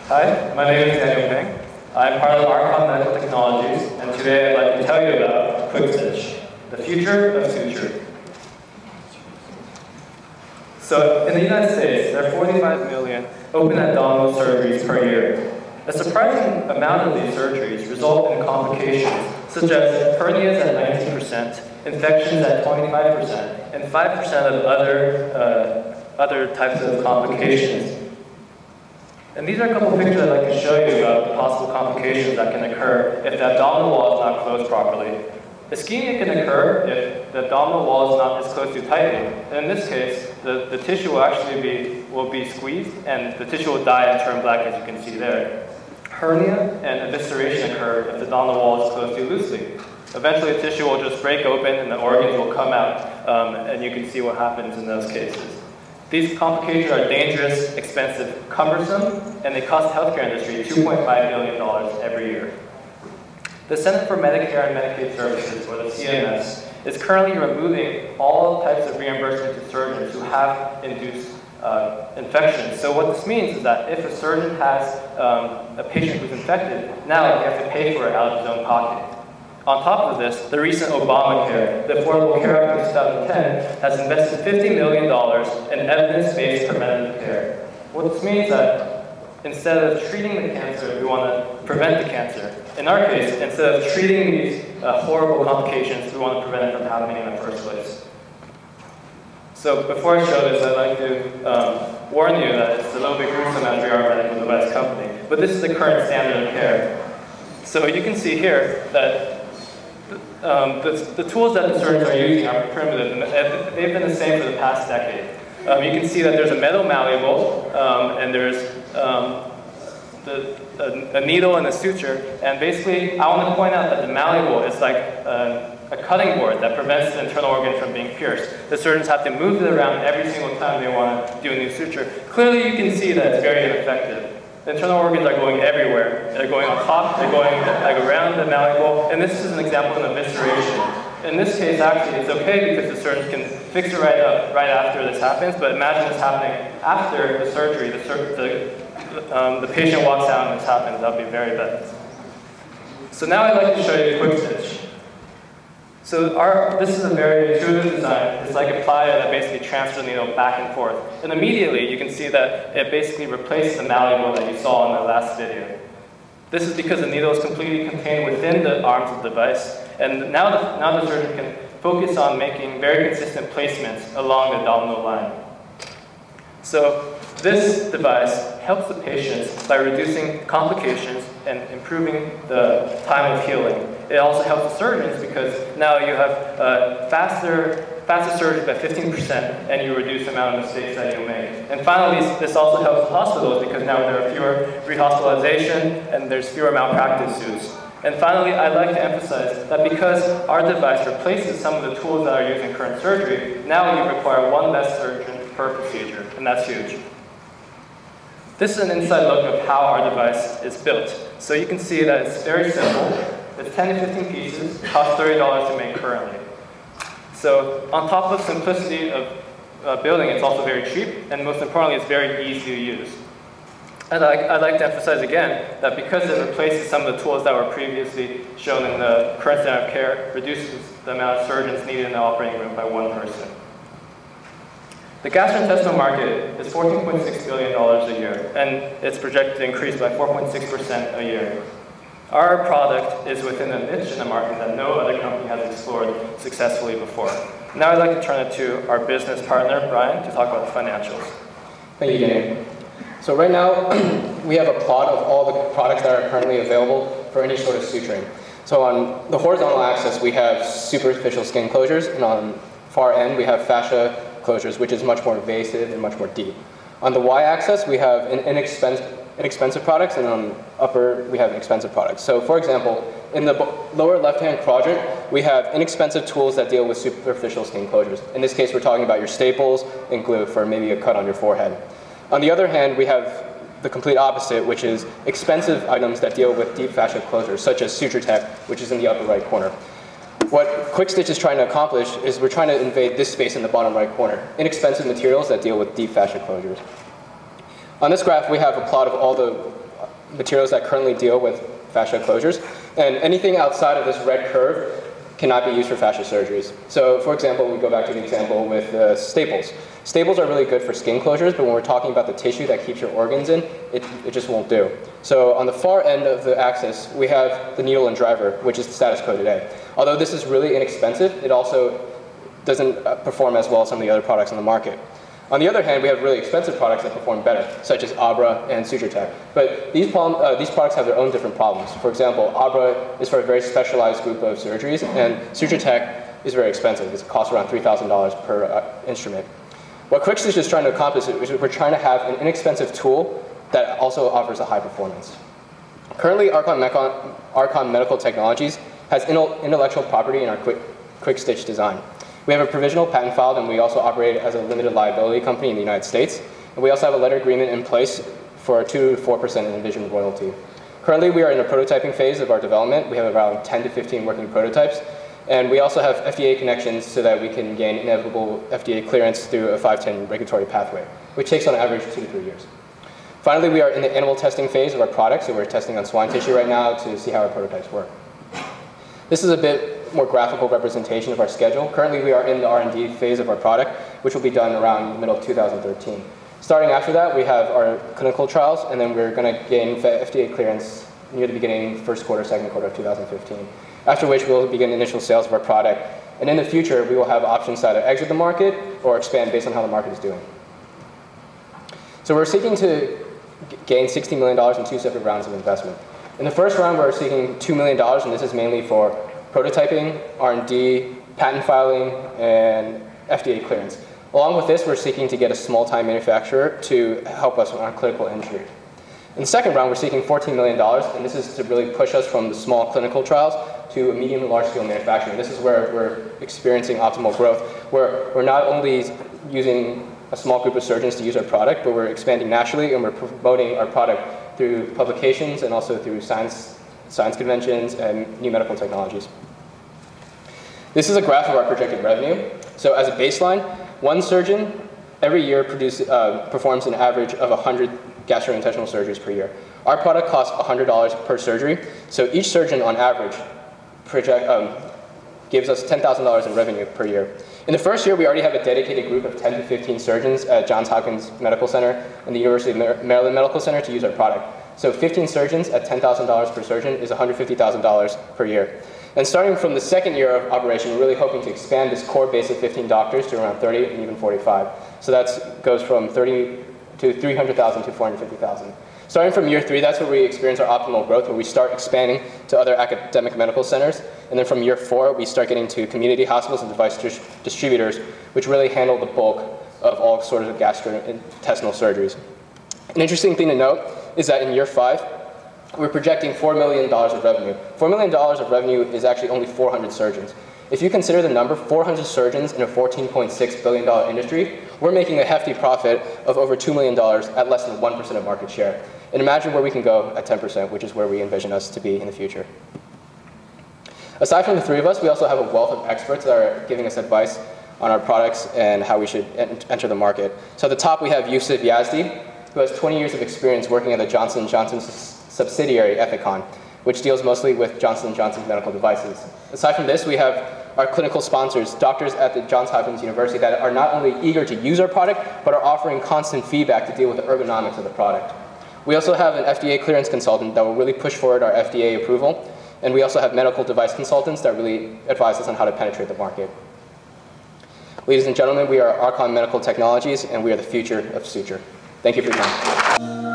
Hi, my name is Daniel Peng. I'm part of Archon Medical Technologies, and today I'd like to tell you about QuickStitch, the future of suture. So, in the United States, there are 45 million open abdominal surgeries per year. A surprising amount of these surgeries result in complications, such as hernias at 19%, infections at 25%, and 5% of other types of complications. And these are a couple of pictures I'd like to show you about the possible complications that can occur if the abdominal wall is not closed properly. Ischemia can occur if the abdominal wall is not closed too tightly. And in this case, the tissue will actually be squeezed, and the tissue will die and turn black, as you can see there. Hernia and evisceration occur if the abdominal wall is closed too loosely. Eventually, the tissue will just break open, and the organs will come out, and you can see what happens in those cases. These complications are dangerous, expensive, cumbersome, and they cost the healthcare industry $2.5 billion every year. The Center for Medicare and Medicaid Services, or the CMS, is currently removing all types of reimbursement to surgeons who have induced infections. So what this means is that if a surgeon has a patient who's infected, now they have to pay for it out of his own pocket. On top of this, the recent Obamacare, the Affordable Care Act of 2010, has invested $50 million in evidence-based preventative care. What this means is that instead of treating the cancer, we want to prevent the cancer. In our case, instead of treating these horrible complications, we want to prevent it from happening in the first place. So before I show this, I'd like to warn you that it's a little bit gruesome as we are a medical device company, but this is the current standard of care. So you can see here that the tools that the surgeons are using are primitive, and they've been the same for the past decade. You can see that there's a metal malleable, and there's a needle and a suture, and basically I want to point out that the malleable is like a cutting board that prevents the internal organ from being pierced. The surgeons have to move it around every single time they want to do a new suture. Clearly you can see that it's very ineffective. The internal organs are going everywhere. They're going on top, they're going like around the malleable, and this is an example of evisceration. In this case, actually, it's okay because the surgeons can fix it right up right after this happens, but imagine this happening after the surgery. The patient walks out and this happens. That would be very bad. So now I'd like to show you QuickStitch. So this is a very intuitive design. It's like a plier that basically transfers the needle back and forth. And immediately you can see that it basically replaced the malleable that you saw in the last video. This is because the needle is completely contained within the arms of the device. And now the surgeon can focus on making very consistent placements along the abdominal line. So this device helps the patients by reducing complications and improving the time of healing. It also helps the surgeons because now you have faster surgery by 15%, and you reduce the amount of mistakes that you make. And finally, this also helps hospitals because now there are fewer rehospitalization and there's fewer malpractice suits. And finally, I'd like to emphasize that because our device replaces some of the tools that are used in current surgery, now you require one less surgeon per procedure, and that's huge. This is an inside look of how our device is built. So you can see that it's very simple. It's 10 to 15 pieces, costs $30 to make currently. So on top of simplicity of building, it's also very cheap, and most importantly, it's very easy to use. And I'd like to emphasize again that because it replaces some of the tools that were previously shown in the current standard of care, reduces the amount of surgeons needed in the operating room by one person. The gastrointestinal market is $14.6 billion a year, and it's projected to increase by 4.6% a year. Our product is within a niche in the market that no other company has explored successfully before. Now I'd like to turn it to our business partner, Brian, to talk about the financials. Thank you, Daniel. So right now, we have a plot of all the products that are currently available for any sort of suturing. So on the horizontal axis, we have superficial skin closures, and on far end, we have fascia closures, which is much more invasive and much more deep. On the y-axis, we have inexpensive products, and on upper, we have expensive products. So for example, in the lower left-hand quadrant, we have inexpensive tools that deal with superficial skin closures. In this case, we're talking about your staples and glue for maybe a cut on your forehead. On the other hand, we have the complete opposite, which is expensive items that deal with deep fascia closures, such as Suture Tech, which is in the upper right corner. What QuickStitch is trying to accomplish is we're trying to invade this space in the bottom right corner, inexpensive materials that deal with deep fascia closures. On this graph, we have a plot of all the materials that currently deal with fascia closures. And anything outside of this red curve cannot be used for fascia surgeries. So for example, we go back to the example with staples. Staples are really good for skin closures, but when we're talking about the tissue that keeps your organs in, it just won't do. So on the far end of the axis, we have the needle and driver, which is the status quo today. Although this is really inexpensive, it also doesn't perform as well as some of the other products on the market. On the other hand, we have really expensive products that perform better, such as Abra and SutureTech. But these products have their own different problems. For example, Abra is for a very specialized group of surgeries, and SutureTech is very expensive. It costs around $3,000 per instrument. What QuickStitch is trying to accomplish is we're trying to have an inexpensive tool that also offers a high performance. Currently, Archon Medical Technologies has intellectual property in our QuickStitch design. We have a provisional patent filed, and we also operate as a limited liability company in the United States. And we also have a letter agreement in place for a 2 to 4% Envision royalty. Currently, we are in a prototyping phase of our development. We have around 10 to 15 working prototypes. And we also have FDA connections so that we can gain inevitable FDA clearance through a 510 regulatory pathway, which takes on average 2 to 3 years. Finally, we are in the animal testing phase of our product, so we're testing on swine tissue right now to see how our prototypes work. This is a bit more graphical representation of our schedule. Currently, we are in the R&D phase of our product, which will be done around the middle of 2013. Starting after that, we have our clinical trials, and then we're going to gain FDA clearance near the beginning, first quarter, second quarter of 2015. After which, we'll begin initial sales of our product. And in the future, we will have options to either exit the market or expand based on how the market is doing. So we're seeking to gain $60 million in 2 separate rounds of investment. In the first round, we're seeking $2 million, and this is mainly for prototyping, R&D, patent filing, and FDA clearance. Along with this, we're seeking to get a small-time manufacturer to help us on clinical entry. In the second round, we're seeking $14 million, and this is to really push us from the small clinical trials to a medium to large-scale manufacturing. This is where we're experiencing optimal growth, where we're not only using a small group of surgeons to use our product, but we're expanding nationally, and we're promoting our product through publications and also through science conventions and new medical technologies. This is a graph of our projected revenue. So as a baseline, one surgeon every year performs an average of 100 gastrointestinal surgeries per year. Our product costs $100 per surgery, so each surgeon on average gives us $10,000 in revenue per year. In the first year, we already have a dedicated group of 10 to 15 surgeons at Johns Hopkins Medical Center and the University of Maryland Medical Center to use our product. So 15 surgeons at $10,000 per surgeon is $150,000 per year. And starting from the second year of operation, we're really hoping to expand this core base of 15 doctors to around 30 and even 45. So that goes from 30 to 300,000 to 450,000. Starting from year 3, that's where we experience our optimal growth, where we start expanding to other academic medical centers. And then from year 4, we start getting to community hospitals and device distributors, which really handle the bulk of all sorts of gastrointestinal surgeries. An interesting thing to note is that in year 5, we're projecting $4 million of revenue. $4 million of revenue is actually only 400 surgeons. If you consider the number, 400 surgeons in a $14.6 billion industry, we're making a hefty profit of over $2 million at less than 1% of market share. And imagine where we can go at 10%, which is where we envision us to be in the future. Aside from the 3 of us, we also have a wealth of experts that are giving us advice on our products and how we should enter the market. So at the top, we have Yusuf Yazdi, who has 20 years of experience working at the Johnson & Johnson subsidiary, Ethicon, which deals mostly with Johnson & Johnson's medical devices. Aside from this, we have our clinical sponsors, doctors at the Johns Hopkins University that are not only eager to use our product, but are offering constant feedback to deal with the ergonomics of the product. We also have an FDA clearance consultant that will really push forward our FDA approval, and we also have medical device consultants that really advise us on how to penetrate the market. Ladies and gentlemen, we are Archon Medical Technologies, and we are the future of suture. Thank you for your time.